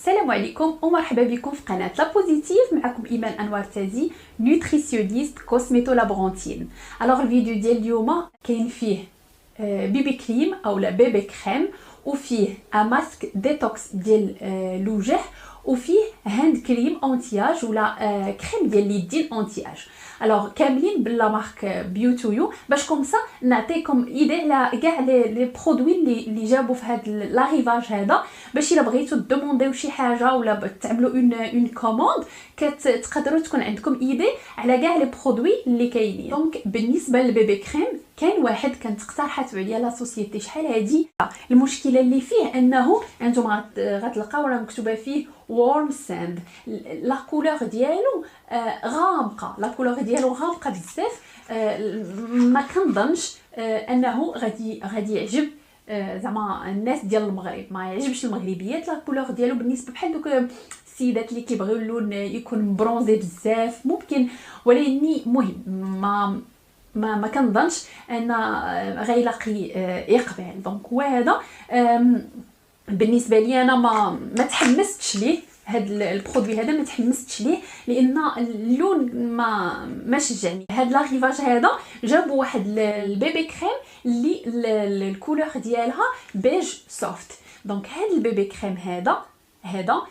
السلام عليكم ومرحبا بكم في قناه لا بوزيتيف. معكم ايمان انوار تازي، نوتريسيونيست كوسميتو لابرونتين. الوغ الفيديو ديال اليوم كاين فيه بيبي كريم اولا بيبي كريم، وفيه ماسك ديتوكس ديال الوجه، وفيه هاند كريم اونتياج ولا كريم ديال اليدين اونتياج. الوغ كاملين بلا مارك بيوتويو باش كومسا نعطيكم ايدي على كاع لي برودوي اللي جابوا في هذا لاريفاج هذا، باش الا بغيتو دومونديو شي حاجه ولا تعملوا اون كوموند تقدروا تكون عندكم ايدي على كاع لي برودوي اللي كاينين. دونك بالنسبه للبيبي كريم كاين واحد كانت اقترحته عليا لا سوسيتي شحال هادي. المشكله اللي فيه انه انتم غتلقاو راه مكتوبه فيه وورم ساند. لا كولور ديالو غامقه، لا كولور ديالو غامقه بزاف. ما كنظنش انه غادي يعجب زعما الناس ديال المغرب. ما يعجبش المغربيات لا كولور ديالو بالنسبه بحال دوك السيدات اللي كيبغيو اللون يكون برونزي بزاف ممكن، ولكن مهم ما كنظنش ان غيلاقي اقبال. دونك هو هذا بالنسبه لي انا ما تحمستش ليه. هذا البرودوي هذا ما تحمستش ليه لان اللون ما شجعني. هذا لاريفاج هذا جابوا واحد البيبي كريم اللي الكولور ديالها بيج سوفت. دونك هذا البيبي كريم هذا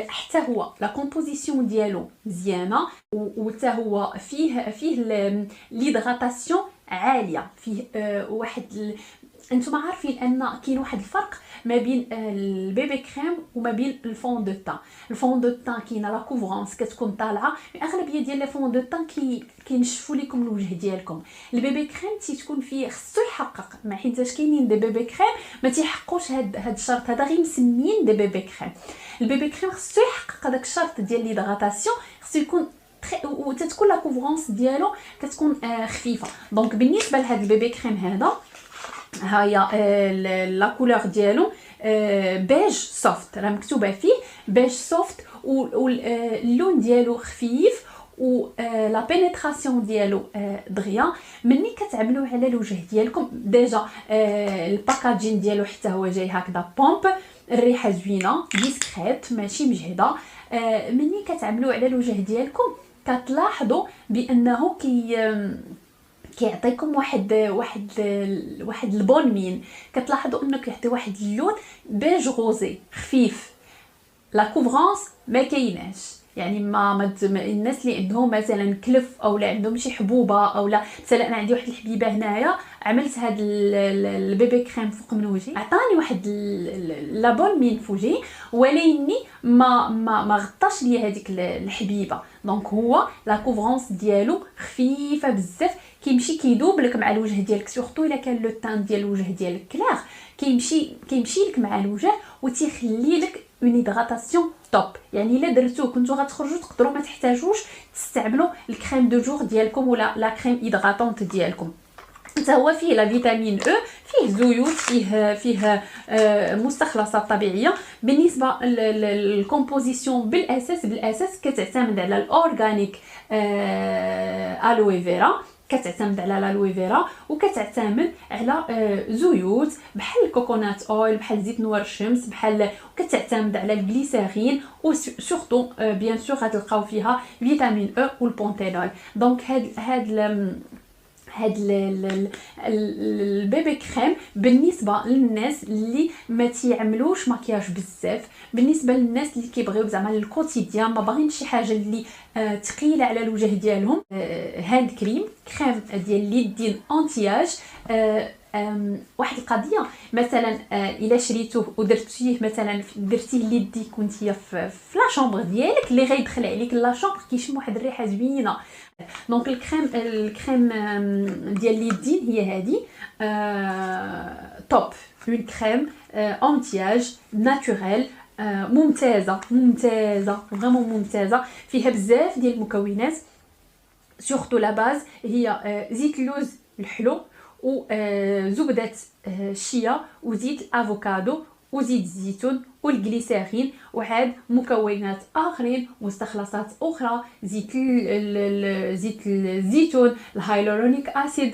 حتى هو لا كومبوزيسيون ديالو مزيانه، وحتى هو فيه ليدغاتاسيون عاليه، فيه واحد انتم عارفين ان كاين واحد الفرق ما بين البيبي كريم وما بين الفون دو تان. الفون دو تان كاينه لا كوفرونس كتكون طالعه، الاغلبيه ديال لي فون دو تان كينشفوا لكم الوجه ديالكم. البيبي كريم تيكون فيه خصو يحقق، ما حيتاش كاينين دي بيبي كريم ما تيحققوش هاد الشرط هذا، غير مسميين دي بيبي كريم. البيبي كريم خصو يحقق هذاك الشرط ديال ليدغاتاسيون، خصو يكون وتتكون لا كوفرونس ديالو كتكون خفيفه. دونك بالنسبه لهاد البيبي كريم هذا هيا لا كولور ديالو بيج سوفت، راه مكتوبه فيه بيج سوفت، واللون ديالو خفيف، و لا بينيتراسيون ديالو دغيا. ملي كتعملوه على الوجه ديالكم ديجا الباكاجين ديالو حتى هو جاي هكذا بومب، الريحه زوينه ديسكريت ماشي مجهده. ملي كتعملوه على الوجه ديالكم كتلاحظوا بانه كيعطيكم واحد البون مين. كتلاحظوا انه كيعطي واحد اللون بيج غوزي خفيف. لا كوفرونس ما كايناش، يعني ما الناس اللي عندهم مثلا كلف او لا عندهم شي حبوبه، او لا مثلا انا عندي واحد الحبيبه هنايا عملت هاد البيبي كريم فوق من وجهي، عطاني واحد لا بون مين في وجهي، ولكن ما غطاش ليا هذيك الحبيبه. دونك هو لا كوفرونس ديالو خفيفه بزاف، كيمشي كيدوب لك مع الوجه ديالك، سورتو الا كان لو تان ديال الوجه ديالك كلاغ كيمشي لك مع الوجه وتيخلي لك اون هيدغاتاسيون توب. يعني الا درتوه كنتو غتخرجوا تقدروا ما تحتاجوش تستعملوا الكريم دو جور ديالكم ولا لا كريم هيدغاتونط ديالكم. حتى هو فيه لا فيتامين او، فيه زيوت، فيه مستخلصات طبيعيه. بالنسبه للكومبوزيسيون بالاساس كتعتمد على الاورغانيك الوي فيرا، كتعتمد على الالوي فيرا، وكتعتمد على زيوت بحال الكوكونات اويل، بحال زيت نوار الشمس، بحال وكتعتمد على الجليسرين، وسورتو بيان سور غتلقاو فيها فيتامين او والبونتينول. دونك هاد البيبي كريم بالنسبه للناس اللي ما تيعملوش مكياج بزاف، بالنسبه للناس اللي كيبغيو زعما الكوتيديان ما باغيين شي حاجه اللي ثقيله على الوجه ديالهم، هاند كريم ديال اليدين اونتياج. واحد القضيه مثلا الا شريتوه ودرتيه مثلا درتيه ليديك كنتي في لا شومبر ديالك، اللي غيدخل عليك لا شومبر كيشم واحد الريحه زوينه. دونك الكريم ديال اليدين هي هذه توب، اون كريم اونتياج ناتوريل ممتازه فريمون ممتازه، فيها بزاف ديال المكونات. سورتو لا باز هي زيت اللوز الحلو وزبده الشيا وزيت الافوكادو وزيت الزيتون والجليسرين وعاد مكونات اخرين مستخلصات اخرى زيت زيت الزيتون، الهايلورونيك اسيد،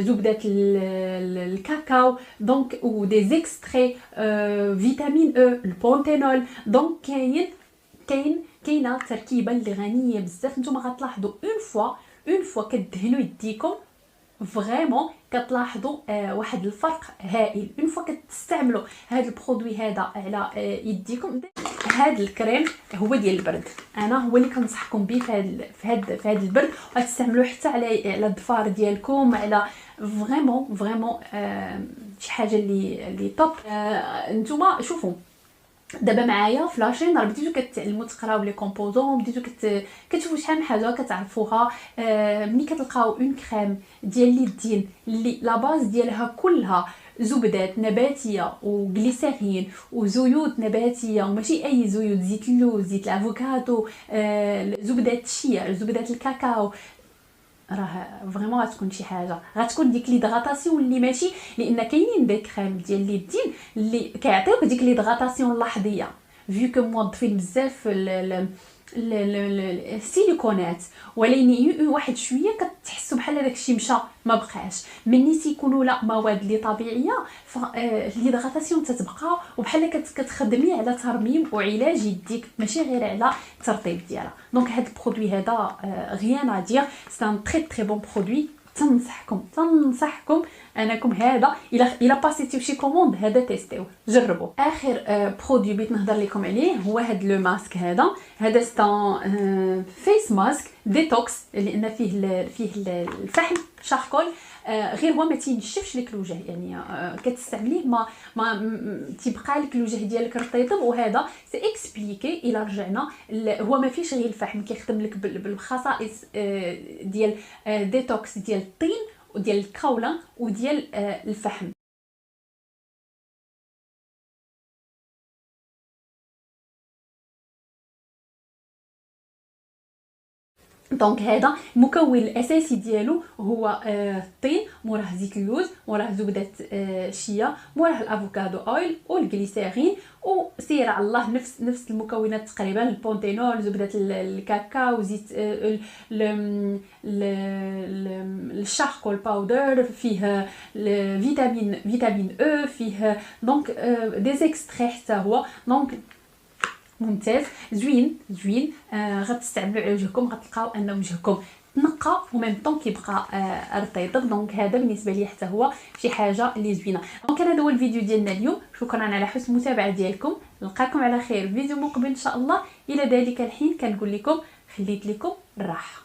زبده الكاكاو دونك و دي زيكستري فيتامين او البونتينول. دونك كاينه تركيبه اللي غنيه بزاف. نتوما غتلاحظوا اون فوا كدهنوا يديكم فريمون كتلاحظوا واحد الفرق هائل اون فوا كتستعملوا هذا البرودوي هذا على يديكم. هذا الكريم هو ديال البرد، انا هو اللي كنصحكم به في هذا البرد، وتستعملوه حتى على الضفار ديالكم، على فريمون شي حاجه اللي توب. نتوما شوفوا دابا معايا في لاشين راه بديتو كتعلموا تقراو لي كومبوزون، بديتو كتشوفوا شحال من حاجه كتعرفوها. ملي كتلقاو اون كريم ديال اليدين اللي لا باز ديالها كلها زبدات نباتيه وغليسرين وزيوت نباتيه وماشي اي زيوت، زيت اللوز، زيت الافوكادو، زبدات الشيا، زبدات الكاكاو، راه فريمون غتكون شي حاجه، غتكون ديك ليدغاتاسيون اللي ماشي، لان كاينين دي كريم ديال اليدين اللي كيعطيوك ديك ليدغاتاسيون اللحظيه فيو كو موظفين بزاف السيليكونات، ولكن واحد شويه كتحسوا بحال داكشي مشى ما بقاش. ملي تيكونوا لا مواد اللي طبيعيه فالهيدغاتاسيون تتبقى، وبحال كتخدمي على ترميم وعلاج يديك ماشي غير على الترطيب ديالها. دونك هذا البرودوي هذا غيان ا دير سي ان تري بون برودوي. تنصحكم انكم هذا الى باسيتيو شي كوموند هذا تيستيو جربوا. اخر برودوي بغيت نهضر لكم عليه هو هذا لو ماسك هذا ستان فيس ماسك ديتوكس، لان فيه الفحم شاركول، غير هو ما تينشفش لك الوجه، يعني كتستعمليه ما تيبقى لك الوجه ديالك رطيطب. وهذا سي اكسبليكي الى رجعنا هو ما فيش غير الفحم، كيخدم لك بالخصائص ديال ديتوكس ديال الطين وديال الكاولا وديال الفحم. دونك هذا المكون الاساسي ديالو هو الطين، موراه زيت اللوز، موراه زبده الشيا، موراه الافوكادو اويل والجليسرين، وسير على الله نفس المكونات تقريبا، البونتينول، زبده الكاكاو، زيت الشاركول باودر، فيه فيتامين او، فيه دونك دي زيكستري حتى هو. دونك ممتاز زوين غتستعملوا على وجهكم، غتلقاو ان وجهكم تنقى وميم طون كيبقى رطيب. دونك هذا بالنسبه لي حتى هو شي حاجه اللي زوينه. دونك هذا هو الفيديو ديالنا اليوم، شكرا على حسن المتابعه ديالكم، نلقاكم على خير فيديو مقبل ان شاء الله. الى ذلك الحين كنقول لكم خليت لكم الراحه.